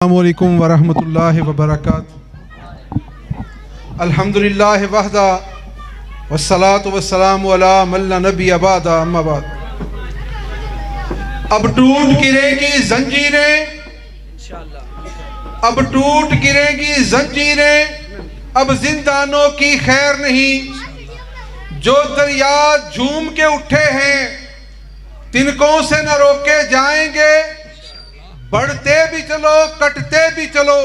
अस्सलामुअलैकुम वरहमतुल्लाहि वबरकातुहू। अल्हम्दुलिल्लाहि वहदा वस्सलातु वस्सलामु अला मन ला नबी अबादा अम्मा बाद। अब टूट गिरेगी जंजीरें, अब टूट गिरेगी जंजीरें, अब जिंदानों की खैर नहीं। जो दरिया झूम के उठे हैं तिनकों से न रोके जाएंगे। बढ़ते भी चलो कटते भी चलो,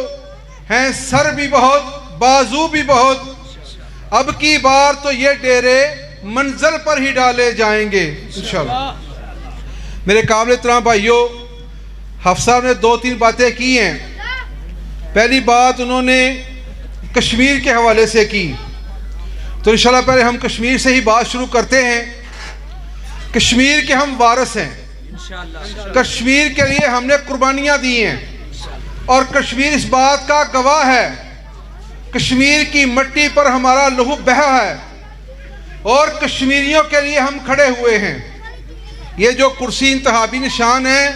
हैं सर भी बहुत बाजू भी बहुत। अब की बार तो ये डेरे मंजिल पर ही डाले जाएंगे इंशाअल्लाह। मेरे काबिल एहतराम भाइयों, हफ्स साहब ने दो तीन बातें की हैं। पहली बात उन्होंने कश्मीर के हवाले से की, तो इंशाअल्लाह पहले हम कश्मीर से ही बात शुरू करते हैं। कश्मीर के हम वारिस हैं, कश्मीर के लिए हमने कुर्बानियां दी हैं और कश्मीर इस बात का गवाह है। कश्मीर की मिट्टी पर हमारा लहू बहा है और कश्मीरियों के लिए हम खड़े हुए हैं। ये जो कुर्सी इंतहाबी निशान है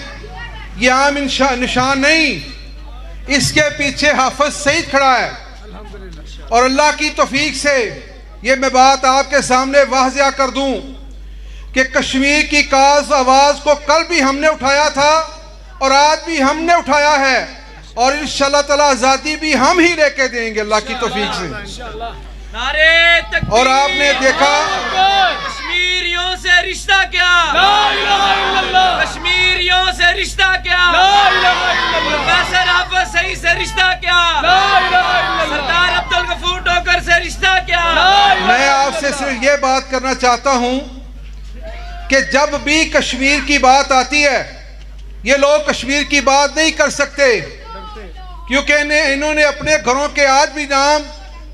ये आम निशान नहीं, इसके पीछे हाफिज सईद खड़ा है और अल्लाह की तौफीक से ये मैं बात आपके सामने वाज़िया कर दूं कि कश्मीर की काज आवाज़ को कल भी हमने उठाया था और आज भी हमने उठाया है और इंशाअल्लाह ताला आज़ादी भी हम ही लेके देंगे अल्लाह की तौफीक से। और आपने देखा कश्मीरियों से रिश्ता क्या, कश्मीरियों से रिश्ता क्या, प्रोफेसर हाफिज सईद से रिश्ता क्या, सरदार अब्दुल गफूर डोगर से रिश्ता क्या। मैं आपसे सिर्फ ये बात करना चाहता हूँ कि जब भी कश्मीर की बात आती है ये लोग कश्मीर की बात नहीं कर सकते, क्योंकि इन्होंने अपने घरों के आज भी नाम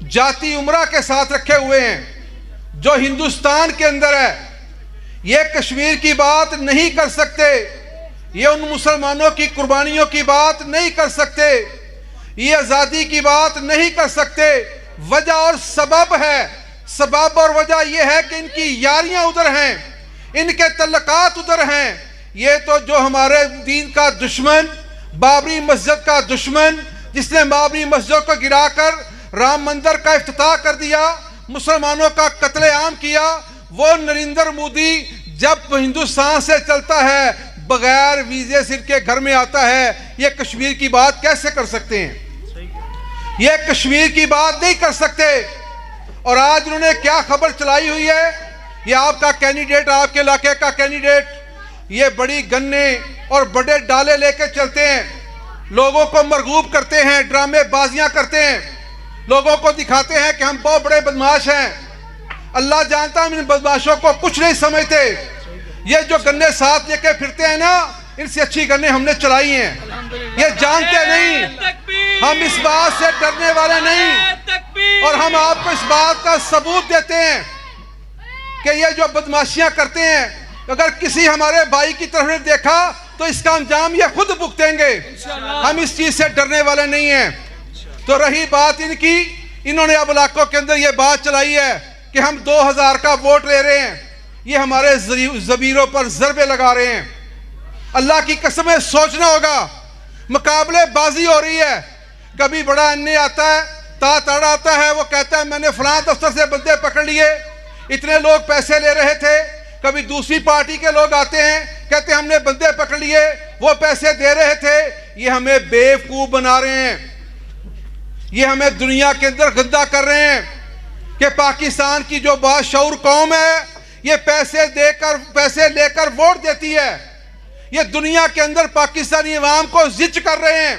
जाति उम्रा के साथ रखे हुए हैं जो हिंदुस्तान के अंदर है। ये कश्मीर की बात नहीं कर सकते, ये उन मुसलमानों की कुर्बानियों की बात नहीं कर सकते, ये आज़ादी की बात नहीं कर सकते। वजह और सबब है, सबब और वजह यह है कि इनकी यारियां उधर हैं, इनके तल्लकात उधर हैं। ये तो जो हमारे दीन का दुश्मन, बाबरी मस्जिद का दुश्मन, जिसने बाबरी मस्जिद को गिराकर राम मंदिर का इफ्तिताह कर दिया, मुसलमानों का कत्लेआम किया, वो नरेंद्र मोदी जब हिंदुस्तान से चलता है बगैर वीजे सिर के घर में आता है, ये कश्मीर की बात कैसे कर सकते हैं? ये कश्मीर की बात नहीं कर सकते। और आज उन्होंने क्या खबर चलाई हुई है, ये आपका कैंडिडेट, आपके इलाके का कैंडिडेट, ये बड़ी गन्ने और बड़े डाले लेके चलते हैं, लोगों को मरगूब करते हैं, ड्रामे बाजियां करते हैं, लोगों को दिखाते हैं कि हम बहुत बड़े बदमाश हैं। अल्लाह जानता है इन बदमाशों को कुछ नहीं समझते। ये जो गन्ने साथ लेके फिरते हैं ना, इनसे अच्छी गन्ने हमने चलाई हैं, ये जानते नहीं। हम इस बात से डरने वाले नहीं और हम आपको इस बात का सबूत देते हैं कि ये जो बदमाशियां करते हैं, अगर किसी हमारे भाई की तरफ ने देखा तो इसका अंजाम ये खुद भुगतेंगे। हम इस चीज से डरने वाले नहीं हैं। तो रही बात इनकी, इन्होंने अब इलाकों के अंदर ये बात चलाई है कि हम 2000 का वोट ले रहे हैं, ये हमारे ज़मीरों पर ज़रबे लगा रहे हैं। अल्लाह की कसम है, सोचना होगा, मुकाबले बाजी हो रही है। कभी बड़ा अन्य आता है, ताड़ा आता है, वो कहता है मैंने फलां दफ्तर से बंदे पकड़ लिए, इतने लोग पैसे ले रहे थे। कभी दूसरी पार्टी के लोग आते हैं, कहते हैं हमने बंदे पकड़ लिए, वो पैसे दे रहे थे। ये हमें बेवकूफ बना रहे हैं, ये हमें दुनिया के अंदर गंदा कर रहे हैं कि पाकिस्तान की जो बाशऊर कौम है ये पैसे लेकर वोट देती है। ये दुनिया के अंदर पाकिस्तानी अवाम को जिच कर रहे हैं।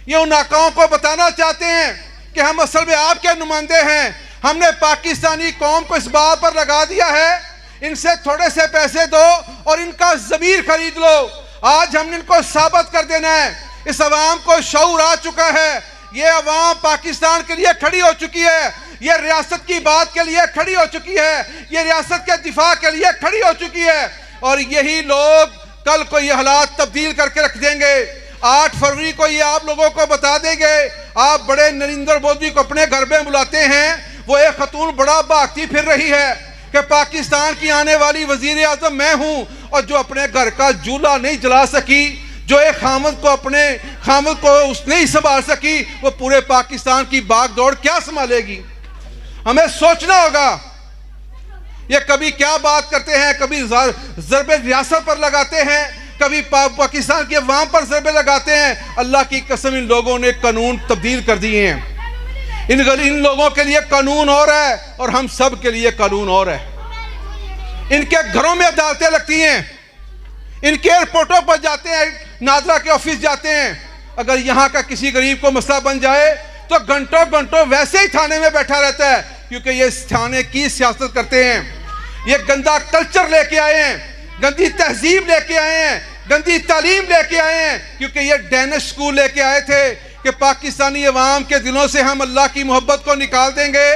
ये उन आकाओं को बताना चाहते हैं कि हम असल में आपके नुमाइंदे हैं। हमने पाकिस्तानी कौम को इस बात पर लगा दिया है, इनसे थोड़े से पैसे दो और इनका ज़मीर खरीद लो। आज हमने इनको साबित कर देना है। इस अवाम को शऊर आ चुका है, ये अवाम पाकिस्तान के लिए खड़ी हो चुकी है, ये रियासत की बात के लिए खड़ी हो चुकी है, ये रियासत के दिफा के लिए खड़ी हो चुकी है। और यही लोग कल को ये हालात तब्दील करके रख देंगे। 8 फरवरी को ये आप लोगों को बता देंगे। आप बड़े नरेंद्र मोदी को अपने घर में बुलाते हैं, वो एक खतून बड़ा भागती फिर रही है कि पाकिस्तान की आने वाली वजीर आजम मैं हूं, और जो अपने घर का चूल्हा नहीं जला सकी, जो एक खामद को अपने खामद को उसने ही संभाल सकी, वो पूरे पाकिस्तान की भागदौड़ क्या संभालेगी? हमें सोचना होगा। ये कभी क्या बात करते हैं, कभी ज़रबे रियासत पर लगाते हैं, कभी पाकिस्तान के अवाम पर ज़रबे लगाते हैं। अल्लाह की कसम, इन लोगों ने कानून तब्दील कर दिए हैं। इन लोगों के लिए कानून और है और हम सब के लिए कानून और है। इनके घरों में अदालतें लगती हैं, इनके एयरपोर्टों पर जाते हैं, नादरा के ऑफिस जाते हैं। अगर यहाँ का किसी गरीब को मसला बन जाए तो घंटों घंटों वैसे ही थाने में बैठा रहता है, क्योंकि ये थाने की सियासत करते हैं। ये गंदा कल्चर लेके आए हैं, गंदी तहजीब लेके आए हैं, गंदी तालीम लेके आए हैं, क्योंकि ये डैनिश स्कूल लेके आए थे कि पाकिस्तानी अवाम के दिलों से हम अल्लाह की मोहब्बत को निकाल देंगे,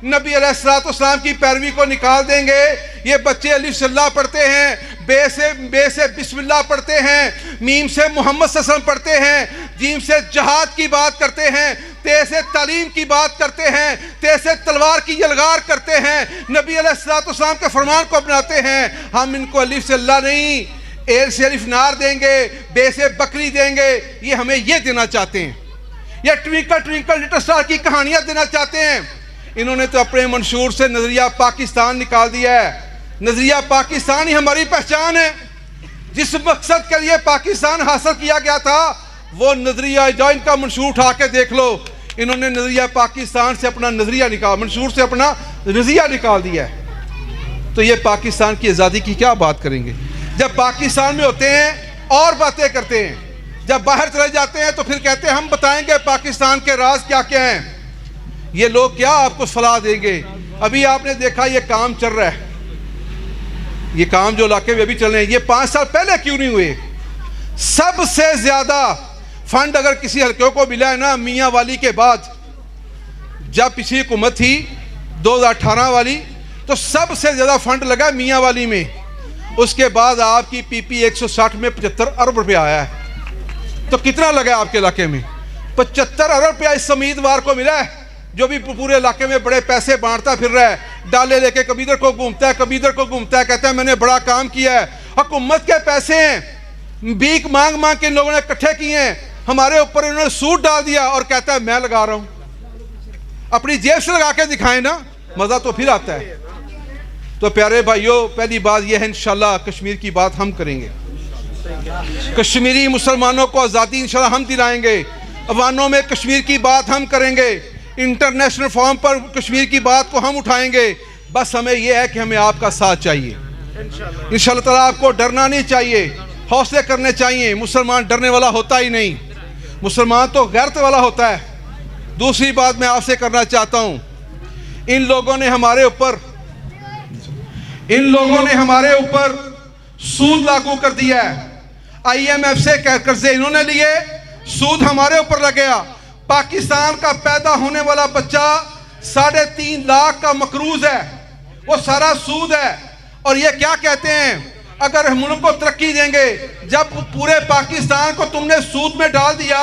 नबी अलैहिस्सलाम की पैरवी को निकाल देंगे। ये बच्चे अलिफ सल्लाह पढ़ते हैं, बे से बिस्मिल्लाह पढ़ते हैं, मीम से मोहम्मद सल्लल्लाहु अलैहि वसल्लम पढ़ते हैं, जीम से जहाद की बात करते हैं, ते से तालीम की बात करते हैं, ते से तलवार की यलगार करते हैं, नबी अलैहिस्सलाम के फरमान को अपनाते हैं। हम इनको अलिफ से अल्लाह नहीं, एर से अलिफ नार देंगे, बे से बकरी देंगे। ये हमें ये देना चाहते हैं, ये ट्विंकल ट्विंकल लिटिल स्टार की कहानियां देना चाहते हैं। इन्होंने तो अपने मंशूर से नजरिया पाकिस्तान निकाल दिया है। नजरिया पाकिस्तान ही हमारी पहचान है। जिस मकसद के लिए पाकिस्तान हासिल किया गया था, वो नजरिया जो इनका मंशूर उठा के देख लो, इन्होंने नजरिया पाकिस्तान से अपना नजरिया निकाल, मंशूर से अपना नजरिया निकाल दिया है। तो ये पाकिस्तान की आज़ादी की क्या बात करेंगे? जब पाकिस्तान में होते हैं और बातें करते हैं, जब बाहर चले जाते हैं तो फिर कहते हैं हम बताएंगे पाकिस्तान के राज क्या क्या हैं। ये लोग क्या आपको सलाह देंगे? अभी आपने देखा ये काम चल रहा है, ये काम जो इलाके में अभी चल रहे हैं, ये 5 साल पहले क्यों नहीं हुए? सबसे ज्यादा फंड अगर किसी हल्के को मिला है ना, मियाँ वाली के बाद, जब पिछली हुकूमत थी 2018 वाली, तो सबसे ज्यादा फंड लगा मियाँ वाली में। उसके बाद आपकी पीपी 160 में 75 अरब रुपया आया है। तो कितना लगा आपके इलाके में? 75 अरब रुपया इस उम्मीदवार को मिला है, जो भी पूरे इलाके में बड़े पैसे बांटता फिर रहा है। डाले लेके कभी इधर को घूमता है, कभी इधर को घूमता है, कहता है मैंने बड़ा काम किया है। हुकूमत के पैसे हैं, भीख मांग मांग के इन लोगों ने इकट्ठे किए हैं, हमारे ऊपर इन्होंने सूट डाल दिया और कहता है मैं लगा रहा हूं। अपनी जेब से लगा के दिखाएं ना, मजा तो फिर आता है। तो प्यारे भाइयों, पहली बात यह है, इंशाल्लाह कश्मीर की बात हम करेंगे। कश्मीरी मुसलमानों को आज़ादी इंशाल्लाह हम दिलाएंगे। अवानों में कश्मीर की बात हम करेंगे। इंटरनेशनल फॉर्म पर कश्मीर की बात को हम उठाएंगे। बस हमें यह है कि हमें आपका साथ चाहिए इंशाल्लाह ताला। आपको डरना नहीं चाहिए, हौसले करने चाहिए। मुसलमान डरने वाला होता ही नहीं, मुसलमान तो गैरत वाला होता है। दूसरी बात मैं आपसे करना चाहता हूं, इन लोगों ने हमारे ऊपर सूद लागू कर दिया है। IMF से कर्जे इन्होंने लिए, सूद हमारे ऊपर लग गया। पाकिस्तान का पैदा होने वाला बच्चा 3.5 लाख का मकरूज है, वो सारा सूद है। और ये क्या कहते हैं, अगर हम मुल्क को तरक्की देंगे, जब पूरे पाकिस्तान को तुमने सूद में डाल दिया,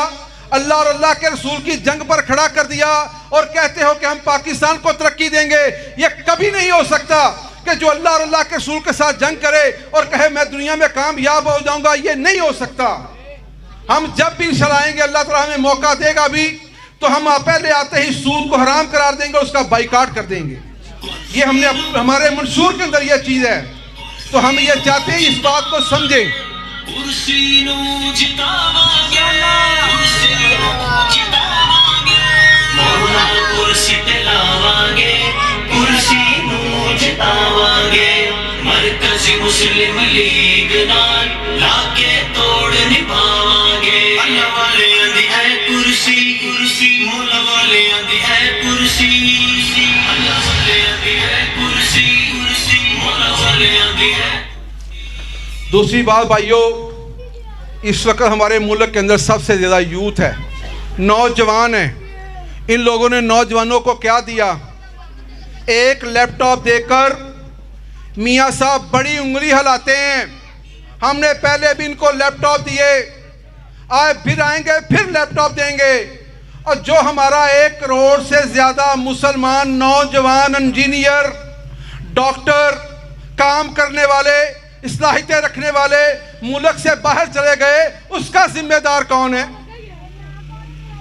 अल्लाह और अल्लाह के रसूल की जंग पर खड़ा कर दिया और कहते हो कि हम पाकिस्तान को तरक्की देंगे। ये कभी नहीं हो सकता कि जो अल्लाह और अल्लाह के रसूल के साथ जंग करे और कहे मैं दुनिया में कामयाब हो जाऊंगा, ये नहीं हो सकता। हम जब भी चलाएंगे, अल्लाह ताला हमें मौका देगा भी, तो हम पहले आते ही सूद को हराम करार देंगे, उसका बाइकाट कर देंगे। ये हमने हमारे मंशूर के अंदर यह चीज है। तो हम ये चाहते हैं इस बात को समझें। मुस्लिम लीग नाल लाके तोड़ निभावांगे। अल्लाह वाले आंदी है कुर्सी, कुर्सी मौला वाले आंदी है कुर्सी, अल्लाह वाले आंदी है कुर्सी, कुर्सी मौला वाले आंदी है। दूसरी बात भाइयों, इस वक्त हमारे मुल्क के अंदर सबसे ज़्यादा यूथ है, नौजवान है। इन लोगों ने नौजवानों को क्या दिया? एक लैपटॉप देकर मियाँ साहब बड़ी उंगली हिलाते हैं। हमने पहले भी इनको लैपटॉप दिए, आज फिर आएंगे फिर लैपटॉप देंगे। और जो हमारा 1 करोड़ से ज़्यादा मुसलमान नौजवान इंजीनियर, डॉक्टर, काम करने वाले इस्लाहियतें रखने वाले मुल्क से बाहर चले गए, उसका जिम्मेदार कौन है?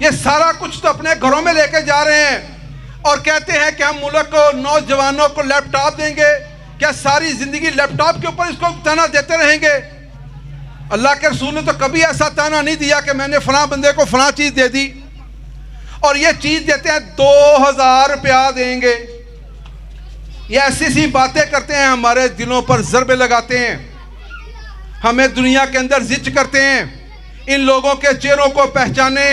ये सारा कुछ तो अपने घरों में लेके जा रहे हैं और कहते हैं कि हम मुल्क को, नौजवानों को लैपटॉप देंगे। क्या सारी जिंदगी लैपटॉप के ऊपर इसको ताना देते रहेंगे? अल्लाह के रसूल ने तो कभी ऐसा ताना नहीं दिया कि मैंने फलां बंदे को फलां चीज दे दी, और ये चीज देते हैं 2000 रुपया देंगे। ये ऐसी सी बातें करते हैं, हमारे दिलों पर ज़रबे लगाते हैं, हमें दुनिया के अंदर जिच करते हैं। इन लोगों के चेहरों को पहचाने।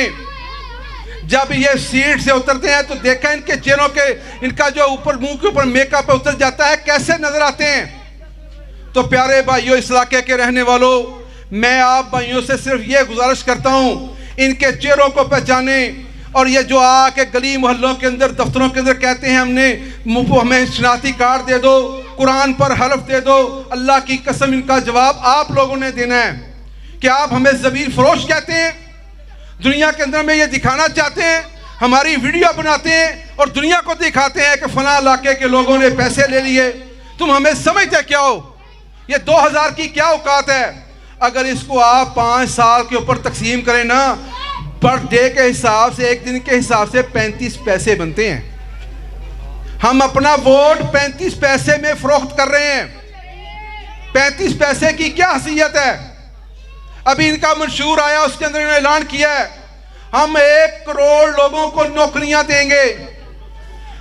जब ये सीट से उतरते हैं तो देखा इनके चेहरों के, इनका जो ऊपर मुंह के ऊपर मेकअप उतर जाता है, कैसे नजर आते हैं। तो प्यारे भाइयों, इस इलाके के रहने वालों, मैं आप भाइयों से सिर्फ ये गुजारिश करता हूँ, इनके चेहरों को पहचाने। और ये जो आके गली मोहल्लों के अंदर, दफ्तरों के अंदर कहते हैं हमें शनाख्ती कार्ड दे दो, कुरान पर हलफ दे दो, अल्लाह की कसम इनका जवाब आप लोगों ने देना है। क्या आप हमें ज़मीर फरोश कहते हैं? दुनिया के अंदर में ये दिखाना चाहते हैं, हमारी वीडियो बनाते हैं और दुनिया को दिखाते हैं कि फलां इलाके के लोगों ने पैसे ले लिए। तुम हमें समझते क्या हो? ये 2000 की क्या औकात है? अगर इसको आप 5 साल के ऊपर तकसीम करें ना, पर डे के हिसाब से, एक दिन के हिसाब से 35 पैसे बनते हैं। हम अपना वोट 35 पैसे में फरोख्त कर रहे हैं। 35 पैसे की क्या हैसियत है? अभी इनका मंशूर आया, उसके अंदर इन्होंने ऐलान किया है हम 1 करोड़ लोगों को नौकरियां देंगे।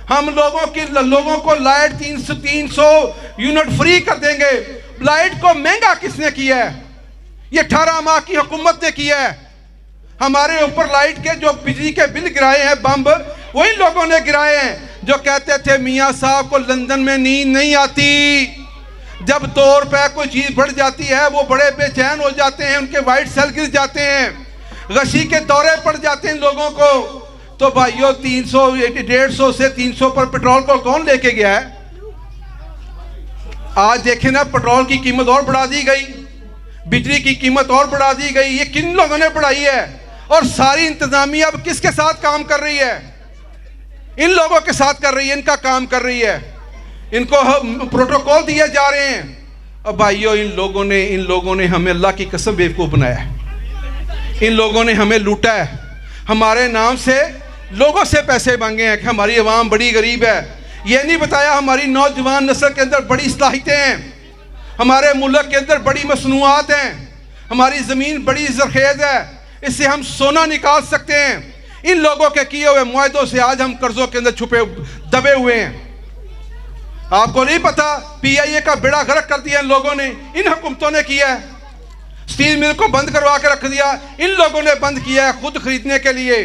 हम लोगों को लाइट 300 यूनिट फ्री कर देंगे। लाइट को महंगा किसने किया है? ये 18 माह की हुकूमत ने किया है। हमारे ऊपर लाइट के जो बिजली के बिल गिराए हैं, बम्ब, वही लोगों ने गिराए हैं जो कहते थे मियाँ साहब को लंदन में नींद नहीं आती। जब 2 रुपए कोई चीज़ बढ़ जाती है वो बड़े बेचैन हो जाते हैं, उनके वाइट सेल गिर जाते हैं, गशी के दौरे पड़ जाते हैं लोगों को। तो भाइयों 300, 150 से 300 पर पेट्रोल को कौन लेके गया है? आज देखें ना, पेट्रोल की कीमत और बढ़ा दी गई, बिजली की कीमत और बढ़ा दी गई। ये किन लोगों ने बढ़ाई है? और सारी इंतजामिया अब किसके साथ काम कर रही है? इन लोगों के साथ कर रही है, इनका काम कर रही है। इनको प्रोटोकॉल दिए जा रहे हैं। अब भाइयों, इन लोगों ने हमें अल्लाह की कसम बेवकूफ़ बनाया है। इन लोगों ने हमें लूटा है। हमारे नाम से लोगों से पैसे मांगे हैं कि हमारी आवाम बड़ी गरीब है। ये नहीं बताया हमारी नौजवान नस्ल के अंदर बड़ी सलाहियतें हैं, हमारे मुल्क के अंदर बड़ी मसनूआत हैं, हमारी ज़मीन बड़ी ज़रखेज़ है, इससे हम सोना निकाल सकते हैं। इन लोगों के किए हुए मुआहदों से आज हम कर्जों के अंदर छुपे दबे हुए हैं। आपको नहीं पता, PIA का बेड़ा गर्क कर दिया इन लोगों ने, इन हुकूमतों ने किया है। स्टील मिल को बंद करवा के रख दिया, इन लोगों ने बंद किया है खुद खरीदने के लिए।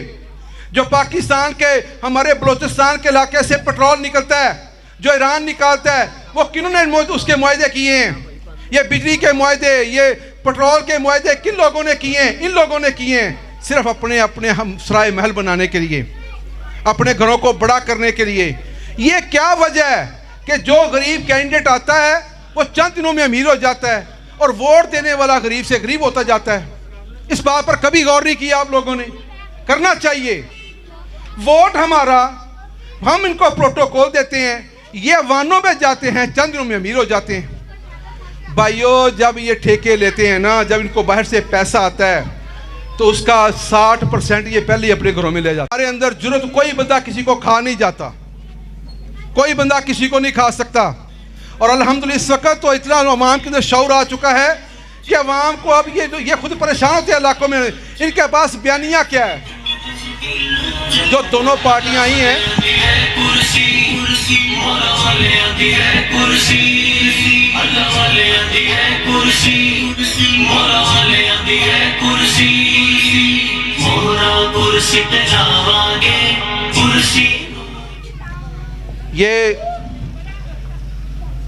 जो पाकिस्तान के, हमारे बलोचिस्तान के इलाके से पेट्रोल निकलता है, जो ईरान निकालता है, वो किन्होंने उसके मुआहदे किए हैं? ये बिजली के मुआहदे, ये पेट्रोल के मुआहदे किन लोगों ने किए हैं? इन लोगों ने किए हैं, सिर्फ अपने हम सराय महल बनाने के लिए, अपने घरों को बड़ा करने के लिए। ये क्या वजह है कि जो गरीब कैंडिडेट आता है वो चंद दिनों में अमीर हो जाता है और वोट देने वाला गरीब से गरीब होता जाता है? इस बात पर कभी गौर नहीं किया आप लोगों ने? करना चाहिए। वोट हमारा, हम इनको प्रोटोकॉल देते हैं, ये वानों में जाते हैं, चंद दिनों में अमीर हो जाते हैं। भाइयों, जब ये ठेके लेते हैं ना, जब इनको बाहर से पैसा आता है तो उसका 60% ये पहले ही अपने घरों में ले जाता है। हमारे अंदर जुर्रत, कोई बंदा किसी को खा नहीं जाता, कोई बंदा किसी को नहीं खा सकता। और अल्हम्दुलिल्लाह इस वक्त तो इतना अवाम के अंदर शऊर आ चुका है कि अवाम को अब ये खुद परेशान होते हैं इलाकों में। इनके पास बयानिया क्या है? जो दोनों पार्टियां आई हैं,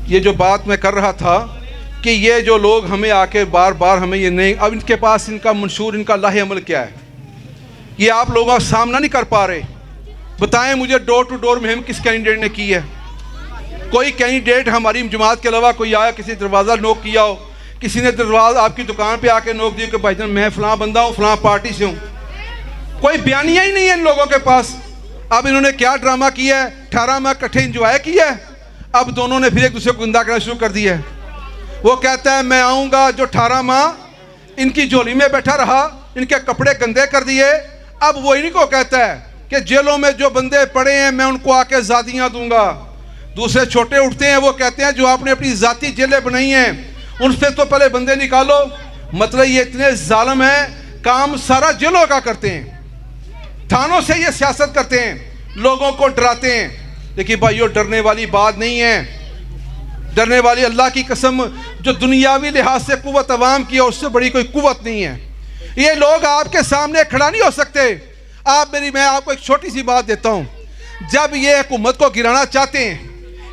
ये जो बात मैं कर रहा था कि ये जो लोग हमें आके बार बार हमें ये नहीं, अब इनके पास इनका मंशूर, इनका लाहे अमल क्या है, ये आप लोगों का सामना नहीं कर पा रहे। बताएं मुझे, डोर टू डोर मुहिम किस कैंडिडेट ने की है? कोई कैंडिडेट हमारी जमात के अलावा कोई आया, किसी दरवाज़ा नोक किया हो, किसी ने दरवाज़ा आपकी दुकान पे आके नोक दिया कि भाईजान मैं फ़लाँ बंदा हूँ, फ़लाँ पार्टी से हूँ? कोई बयानिया ही नहीं है इन लोगों के पास। अब इन्होंने क्या ड्रामा किया है? 18 माह इकट्ठे इंजॉय किया है, अब दोनों ने फिर एक दूसरे को गुंदा करना शुरू कर दिया है। वो कहता है मैं आऊँगा, जो 18 माह इनकी झोली में बैठा रहा, इनके कपड़े गंदे कर दिए, अब वो इनको कहता है कि जेलों में जो बंदे पड़े हैं मैं उनको आके ज़ादियाँ दूंगा। दूसरे छोटे उठते हैं, वो कहते हैं जो आपने अपनी ज़ाती जेलें बनाई हैं उनसे तो पहले बंदे निकालो। मतलब ये इतने जालिम हैं, काम सारा जेलों का करते हैं, थानों से ये सियासत करते हैं, लोगों को डराते हैं। लेकिन भाइयों डरने वाली बात नहीं है, डरने वाली अल्लाह की कसम जो दुनियावी लिहाज से कुव्वत अवाम की है उससे बड़ी कोई कुव्वत नहीं है। ये लोग आपके सामने खड़ा नहीं हो सकते। मैं आपको एक छोटी सी बात देता हूँ, जब ये हुकूमत को गिराना चाहते हैं,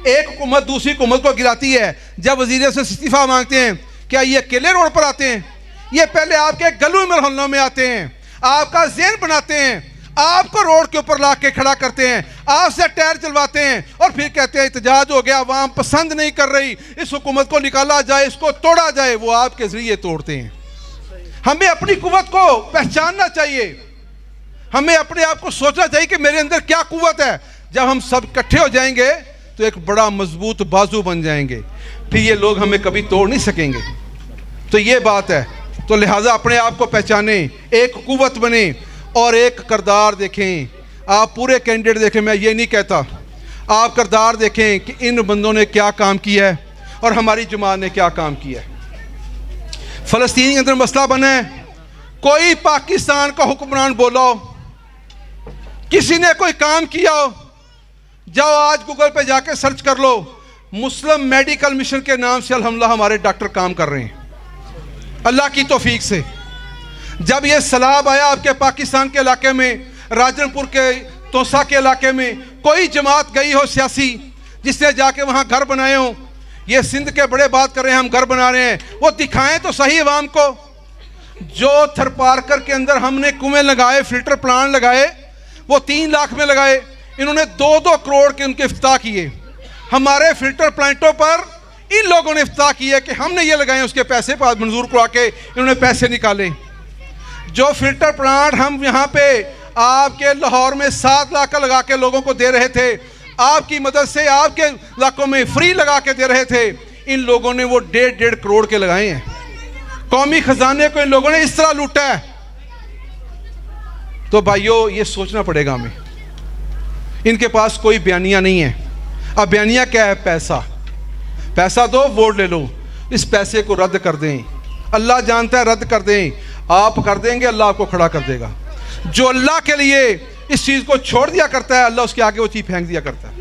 एक हुकूमत दूसरी हुकूमत को गिराती है, जब वजीर से इस्तीफा मांगते हैं, क्या ये अकेले रोड पर आते हैं? ये पहले आपके गली मोहल्लों में आते हैं, आपका ज़हन बनाते हैं, आपको रोड के ऊपर ला के खड़ा करते हैं, आपसे टायर चलवाते हैं और फिर कहते हैं एहतजाज हो गया, अवाम पसंद नहीं कर रही, इस हुकूमत को निकाला जाए, इसको तोड़ा जाए। वो आपके जरिए तोड़ते हैं। हमें अपनी कुव्वत को पहचानना चाहिए, हमें अपने आप को सोचना चाहिए कि मेरे अंदर क्या कुव्वत है। जब हम सब इकट्ठे हो जाएंगे तो एक बड़ा मजबूत बाजू बन जाएंगे, फिर ये लोग हमें कभी तोड़ नहीं सकेंगे। तो ये बात है, तो लिहाजा अपने आप को पहचाने, एक कुव्वत बने और एक किरदार देखें। आप पूरे कैंडिडेट देखें, मैं ये नहीं कहता, आप किरदार देखें कि इन बंदों ने क्या काम किया है और हमारी जमात ने क्या काम किया है। फ़लस्तीन के अंदर मसला बना है, कोई पाकिस्तान का हुक्मरान बोलो, किसी ने कोई काम किया हो, जाओ आज गूगल पे जाके सर्च कर लो, मुस्लिम मेडिकल मिशन के नाम से अल्हम्दुलिल्लाह हमारे डॉक्टर काम कर रहे हैं अल्लाह की तौफीक से। जब ये सैलाब आया आपके पाकिस्तान के इलाके में, राजनपुर के तोसा के इलाके में, कोई जमात गई हो सियासी जिसने जाके वहाँ घर बनाए हो? ये सिंध के बड़े बात कर रहे हैं हम घर बना रहे हैं, वो दिखाएं तो सही अवाम को। जो थरपारकर के अंदर हमने कुएं लगाए, फिल्टर प्लांट लगाए, वो 3 लाख में लगाए, इन्होंने 2-2 करोड़ के उनके इफ्ताह किए। हमारे फिल्टर प्लांटों पर इन लोगों ने इफ्ताह किया कि हमने ये लगाए, उसके पैसे पास मंजूर करवा के इन्होंने पैसे निकाले। जो फिल्टर प्लांट हम यहाँ पे आपके लाहौर में 7 लाख का लगा के लोगों को दे रहे थे, आपकी मदद से आपके इलाकों में फ्री लगा के दे रहे थे, इन लोगों ने वो 1.5 करोड़ के लगाए हैं। कौमी खजाने को इन लोगों ने इस तरह लूटा है। तो भाइयों ये सोचना पड़ेगा हमें, इनके पास कोई बयानिया नहीं है। अब बयानिया क्या है? पैसा दो, वोट ले लो, इस पैसे को रद्द कर दें। अल्लाह जानता है, रद्द कर दें, आप कर देंगे, अल्लाह आपको खड़ा कर देगा। जो अल्लाह के लिए इस चीज़ को छोड़ दिया करता है, अल्लाह उसके आगे वो चीज़ फेंक दिया करता है।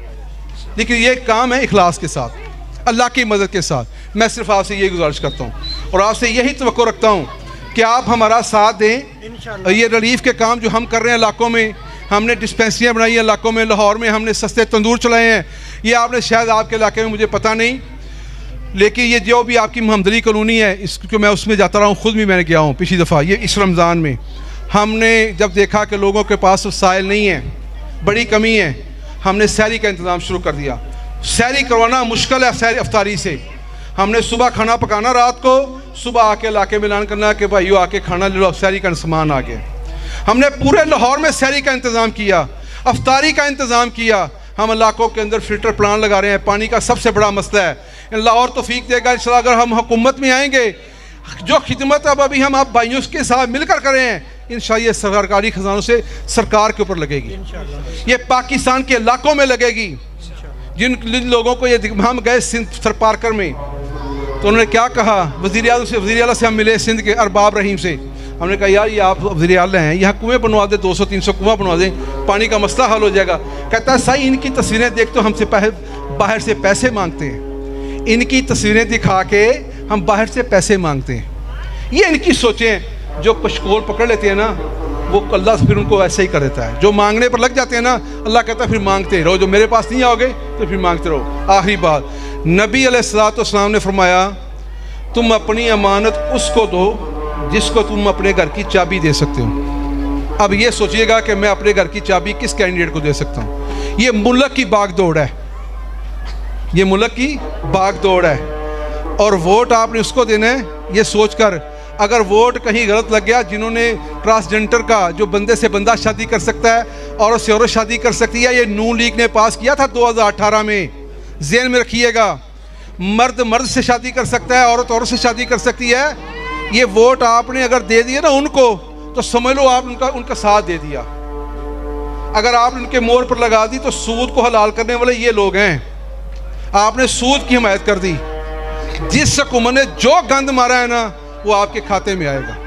लेकिन ये काम है इखलास के साथ, अल्लाह की मदद के साथ। मैं सिर्फ आपसे यही गुजारिश करता हूँ और आपसे यही तवक्को रखता हूँ कि आप हमारा साथ दें। ये रिलीफ के काम जो हम कर रहे हैं इलाकों में, हमने डिस्पेंसरियाँ बनाई हैं इलाकों में, लाहौर में हमने सस्ते तंदूर चलाए हैं। ये आपने शायद आपके इलाके में मुझे पता नहीं, लेकिन ये जो भी आपकी महमदली कॉलोनी है, इसको मैं उसमें जाता रहा हूँ, ख़ुद भी मैंने गया हूँ पिछली दफ़ा। ये इस रमज़ान में हमने जब देखा कि लोगों के पास वसाइल नहीं है, बड़ी कमी है, हमने सहरी का इंतज़ाम शुरू कर दिया। सहरी करवाना मुश्किल है, सहरी अफ्तारी से हमने सुबह खाना पकाना, रात को सुबह आके इलाके में ऐलान करना कि भाइयों आके खाना ले लो, सहरी का सामान आ गया। हमने पूरे लाहौर में सहरी का इंतज़ाम किया, अफ्तारी का इंतज़ाम किया। हम इलाकों के अंदर फिल्टर प्लांट लगा रहे हैं, पानी का सबसे बड़ा मसला है। लाहौर तौफीक देगा इंशाल्लाह, अगर हम हुकूमत में आएंगे, जो खिदमत अब अभी हम आप भाइयों के साथ मिलकर करें हैं, इंशाल्लाह ये सरकारी खजानों से सरकार के ऊपर लगेगी, ये पाकिस्तान के इलाकों में लगेगी। जिन लोगों को ये हम गए सिंध थरपारकर में, तो उन्होंने क्या कहा, वज़ीर आला से हम मिले, सिंध के अरबाब रहीम से। हमने कहा यार ये आप वज़ीर आला हैं, यहाँ कुएँ बनवा दें, 200-300 कुआँ बनवा दें, पानी का मसला हल हो जाएगा। कहता है सही इनकी तस्वीरें देख तो हमसे बाहर से पैसे मांगते हैं, इनकी तस्वीरें दिखा के हम बाहर से पैसे मांगते हैं। ये इनकी सोचें। जो पशकोल पकड़ लेते हैं ना, वो अल्लाह फिर उनको ऐसे ही कर देता है। जो मांगने पर लग जाते हैं ना, अल्लाह कहता है फिर मांगते रहो, जो मेरे पास नहीं आओगे तो फिर मांगते रहो। आखिरी बात, नबी अलैहिस्सलाम ने फरमाया, तुम अपनी अमानत उसको दो जिसको तुम अपने घर की चाबी दे सकते हो। अब ये सोचिएगा कि मैं अपने घर की चाबी किस कैंडिडेट को दे सकता हूँ। ये मुल्क की बागदौड़ है, ये मुल्क की बागदौड़ है, और वोट आपने उसको देना है ये सोचकर। अगर वोट कहीं गलत लग गया, जिन्होंने ट्रांसजेंडर का, जो बंदे से बंदा शादी कर सकता है, औरत से औरत शादी कर सकती है, ये नून लीग ने पास किया था 2018 में, ज़हन में रखिएगा। मर्द मर्द से शादी कर सकता है, औरत औरत से शादी कर सकती है। ये वोट आपने अगर दे दिया ना उनको, तो समझ लो आप उनका साथ दे दिया। अगर आप उनके मोर पर लगा दी तो सूद को हलाल करने वाले ये लोग हैं। आपने सूद की हिमायत कर दी। जिस हुकूमत ने जो गंद मारा है ना, वो आपके खाते में आएगा।